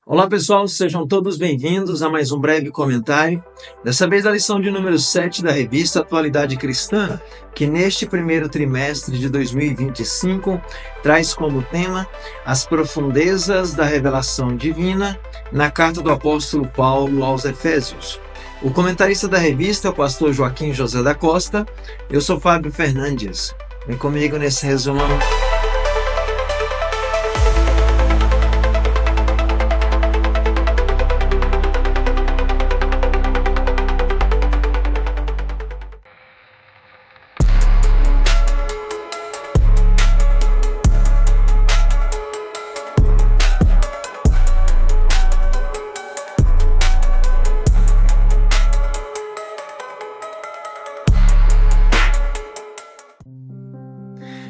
Olá pessoal, sejam todos bem-vindos a mais um breve comentário, dessa vez a lição de número 7 da revista Atualidade Cristã, que neste primeiro trimestre de 2025 traz como tema as profundezas da revelação divina na carta do apóstolo Paulo aos Efésios. O comentarista da revista é o pastor Joaquim José da Costa, eu sou Fábio Fernandes. Vem comigo nesse resumo.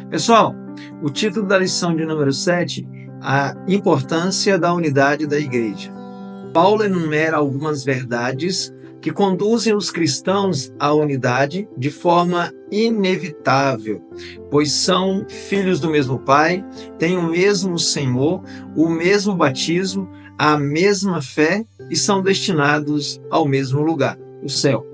Pessoal, o título da lição de número 7, a importância da unidade da igreja. Paulo enumera algumas verdades que conduzem os cristãos à unidade de forma inevitável, pois são filhos do mesmo Pai, têm o mesmo Senhor, o mesmo batismo, a mesma fé e são destinados ao mesmo lugar, o céu.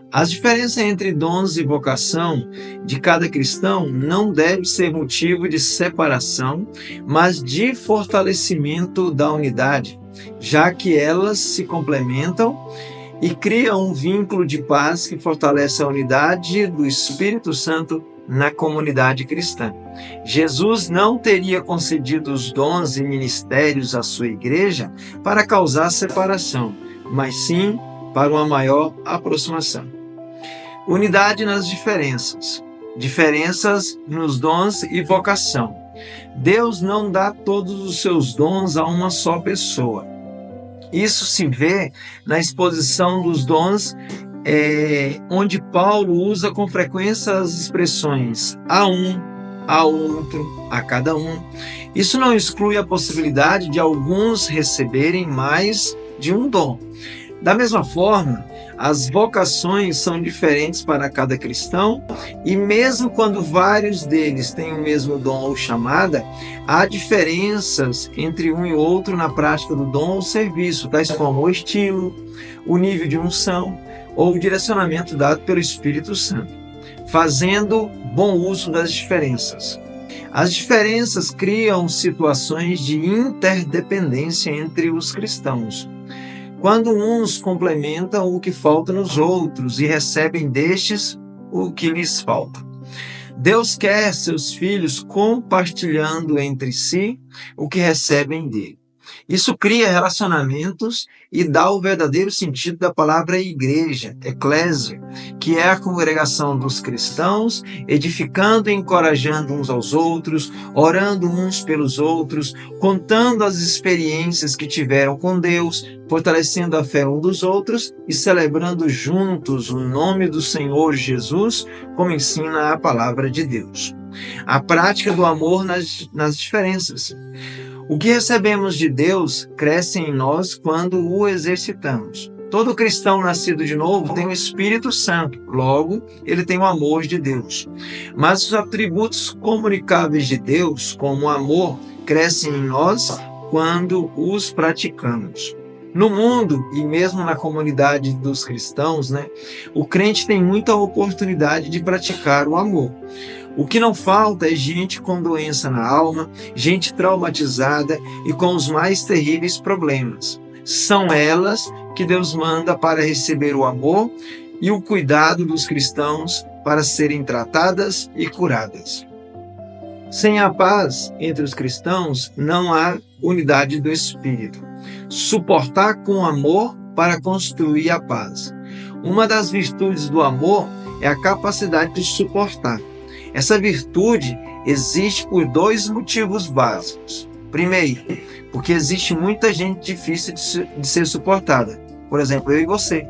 As diferenças entre dons e vocação de cada cristão não deve ser motivo de separação, mas de fortalecimento da unidade, já que elas se complementam e criam um vínculo de paz que fortalece a unidade do Espírito Santo na comunidade cristã. Jesus não teria concedido os dons e ministérios à sua igreja para causar separação, mas sim para uma maior aproximação. Unidade nas diferenças. Diferenças nos dons e vocação. Deus não dá todos os seus dons a uma só pessoa. Isso se vê na exposição dos dons, onde Paulo usa com frequência as expressões a um, a outro, a cada um. Isso não exclui a possibilidade de alguns receberem mais de um dom. Da mesma forma, as vocações são diferentes para cada cristão e mesmo quando vários deles têm o mesmo dom ou chamada, há diferenças entre um e outro na prática do dom ou serviço, tais como o estilo, o nível de unção ou o direcionamento dado pelo Espírito Santo, fazendo bom uso das diferenças. As diferenças criam situações de interdependência entre os cristãos, quando uns complementam o que falta nos outros e recebem destes o que lhes falta. Deus quer seus filhos compartilhando entre si o que recebem dele. Isso cria relacionamentos e dá o verdadeiro sentido da palavra igreja, eclésia, que é a congregação dos cristãos, edificando e encorajando uns aos outros, orando uns pelos outros, contando as experiências que tiveram com Deus, fortalecendo a fé uns dos outros e celebrando juntos o nome do Senhor Jesus, como ensina a palavra de Deus. A prática do amor nas diferenças. O que recebemos de Deus cresce em nós quando o exercitamos. Todo cristão nascido de novo tem o Espírito Santo, logo, ele tem o amor de Deus. Mas os atributos comunicáveis de Deus, como o amor, crescem em nós quando os praticamos. No mundo e mesmo na comunidade dos cristãos, o crente tem muita oportunidade de praticar o amor. O que não falta é gente com doença na alma, gente traumatizada e com os mais terríveis problemas. São elas que Deus manda para receber o amor e o cuidado dos cristãos para serem tratadas e curadas. Sem a paz entre os cristãos, não há unidade do Espírito. Suportar com amor para construir a paz. Uma das virtudes do amor é a capacidade de suportar. Essa virtude existe por dois motivos básicos. Primeiro, porque existe muita gente difícil de ser suportada. Por exemplo, eu e você.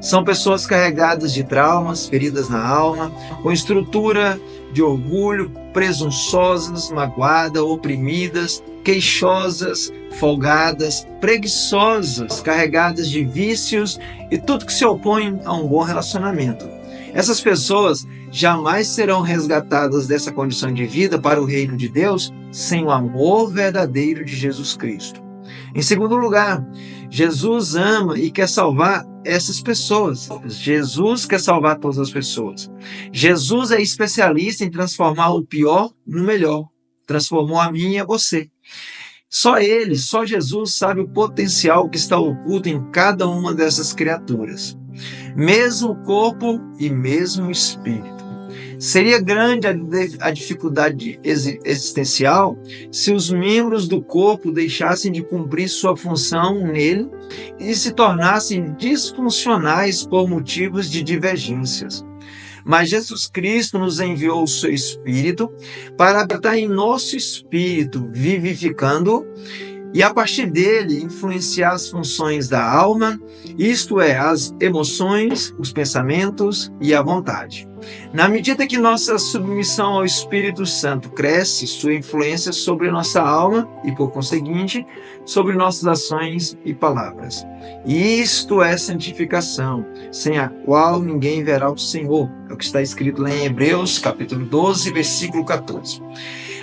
São pessoas carregadas de traumas, feridas na alma, com estrutura de orgulho, presunçosas, magoadas, oprimidas, queixosas, folgadas, preguiçosas, carregadas de vícios e tudo que se opõe a um bom relacionamento. Essas pessoas jamais serão resgatadas dessa condição de vida para o reino de Deus sem o amor verdadeiro de Jesus Cristo. Em segundo lugar, Jesus ama e quer salvar essas pessoas. Jesus quer salvar todas as pessoas. Jesus é especialista em transformar o pior no melhor. Transformou a mim e a você. Só Ele, só Jesus sabe o potencial que está oculto em cada uma dessas criaturas. Mesmo corpo e mesmo espírito. Seria grande a dificuldade existencial se os membros do corpo deixassem de cumprir sua função nele e se tornassem disfuncionais por motivos de divergências. Mas Jesus Cristo nos enviou o seu Espírito para habitar em nosso espírito, vivificando e a partir dele influenciar as funções da alma, isto é, as emoções, os pensamentos e a vontade. Na medida que nossa submissão ao Espírito Santo cresce, sua influência sobre nossa alma e, por conseguinte, sobre nossas ações e palavras. Isto é santificação, sem a qual ninguém verá o Senhor. É o que está escrito lá em Hebreus, capítulo 12, versículo 14.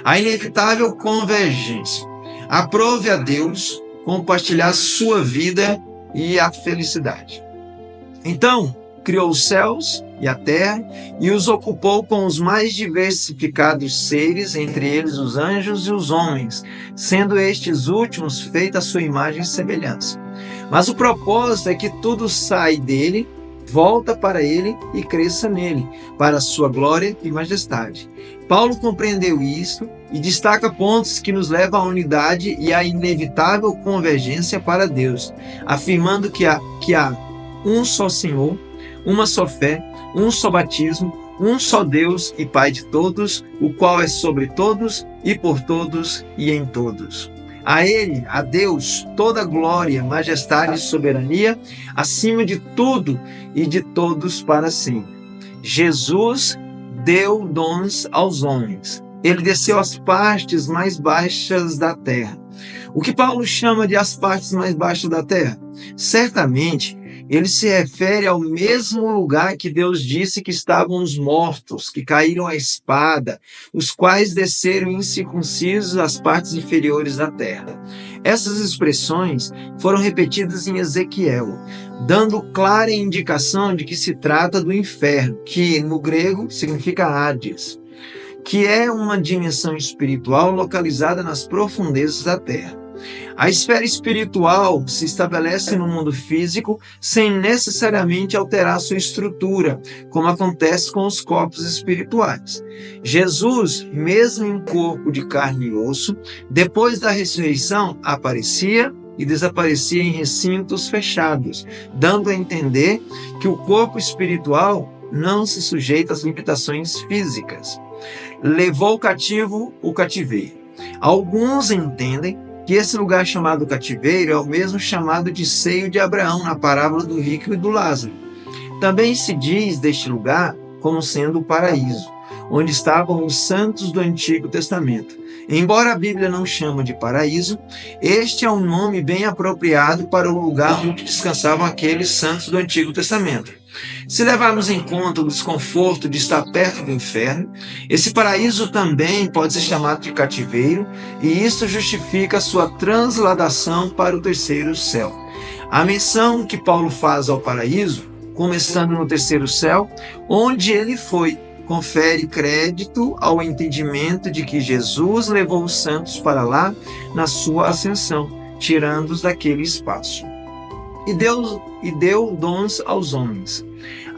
A inevitável convergência. Aprove a Deus compartilhar sua vida e a felicidade. Então, criou os céus e a terra e os ocupou com os mais diversificados seres, entre eles os anjos e os homens, sendo estes últimos feitos à sua imagem e semelhança. Mas o propósito é que tudo sai dele, volta para ele e cresça nele, para a sua glória e majestade. Paulo compreendeu isso e destaca pontos que nos levam à unidade e à inevitável convergência para Deus, afirmando que há um só Senhor, uma só fé, um só batismo, um só Deus e Pai de todos, o qual é sobre todos e por todos e em todos. A Ele, a Deus, toda glória, majestade e soberania, acima de tudo e de todos para sempre. Jesus deu dons aos homens. Ele desceu às partes mais baixas da terra. O que Paulo chama de as partes mais baixas da terra? Certamente, ele se refere ao mesmo lugar que Deus disse que estavam os mortos, que caíram à espada, os quais desceram incircuncisos às partes inferiores da terra. Essas expressões foram repetidas em Ezequiel, dando clara indicação de que se trata do inferno, que no grego significa Hades, que é uma dimensão espiritual localizada nas profundezas da terra. A esfera espiritual se estabelece no mundo físico sem necessariamente alterar sua estrutura, como acontece com os corpos espirituais. Jesus, mesmo em corpo de carne e osso, depois da ressurreição, aparecia e desaparecia em recintos fechados, dando a entender que o corpo espiritual não se sujeita às limitações físicas. Levou cativo o cativeiro. Alguns entendem que esse lugar chamado cativeiro é o mesmo chamado de seio de Abraão na parábola do rico e do Lázaro. Também se diz deste lugar como sendo o paraíso, onde estavam os santos do Antigo Testamento. Embora a Bíblia não chama de paraíso, este é um nome bem apropriado para o lugar onde descansavam aqueles santos do Antigo Testamento. Se levarmos em conta o desconforto de estar perto do inferno, esse paraíso também pode ser chamado de cativeiro, e isso justifica a sua transladação para o terceiro céu. A menção que Paulo faz ao paraíso, começando no terceiro céu, onde ele foi, confere crédito ao entendimento de que Jesus levou os santos para lá na sua ascensão, tirando-os daquele espaço. E deu dons aos homens.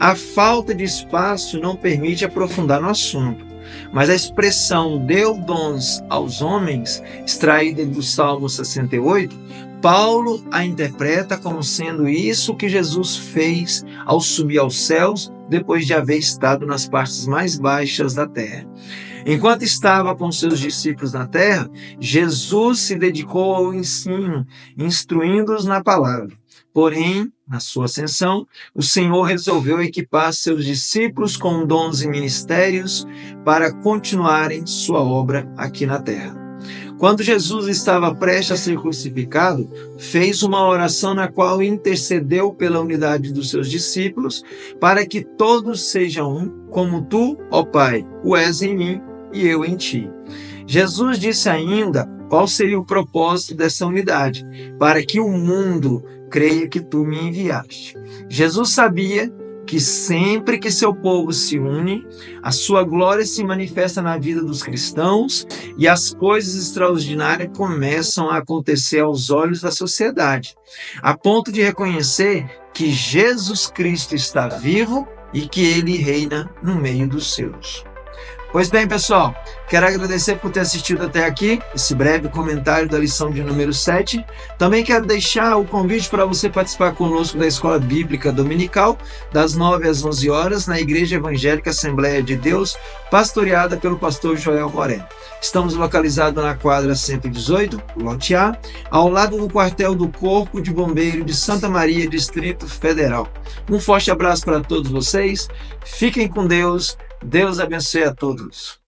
A falta de espaço não permite aprofundar no assunto, mas a expressão deu dons aos homens, extraída do Salmo 68, Paulo a interpreta como sendo isso que Jesus fez ao subir aos céus, depois de haver estado nas partes mais baixas da terra. Enquanto estava com seus discípulos na terra, Jesus se dedicou ao ensino, instruindo-os na palavra. Porém, na sua ascensão, o Senhor resolveu equipar seus discípulos com dons e ministérios para continuarem sua obra aqui na terra. Quando Jesus estava prestes a ser crucificado, fez uma oração na qual intercedeu pela unidade dos seus discípulos, para que todos sejam um, como tu, ó Pai, o és em mim e eu em ti. Jesus disse ainda Qual seria o propósito dessa unidade? Para que o mundo creia que tu me enviaste. Jesus sabia que sempre que seu povo se une, a sua glória se manifesta na vida dos cristãos e as coisas extraordinárias começam a acontecer aos olhos da sociedade, a ponto de reconhecer que Jesus Cristo está vivo e que ele reina no meio dos seus. Pois bem, pessoal, quero agradecer por ter assistido até aqui, esse breve comentário da lição de número 7. Também quero deixar o convite para você participar conosco da Escola Bíblica Dominical, das 9 às 11 horas, na Igreja Evangélica Assembleia de Deus, pastoreada pelo pastor Joel Moreno. Estamos localizados na quadra 118, lote A, ao lado do quartel do Corpo de Bombeiro de Santa Maria, Distrito Federal. Um forte abraço para todos vocês, fiquem com Deus. Deus abençoe a todos.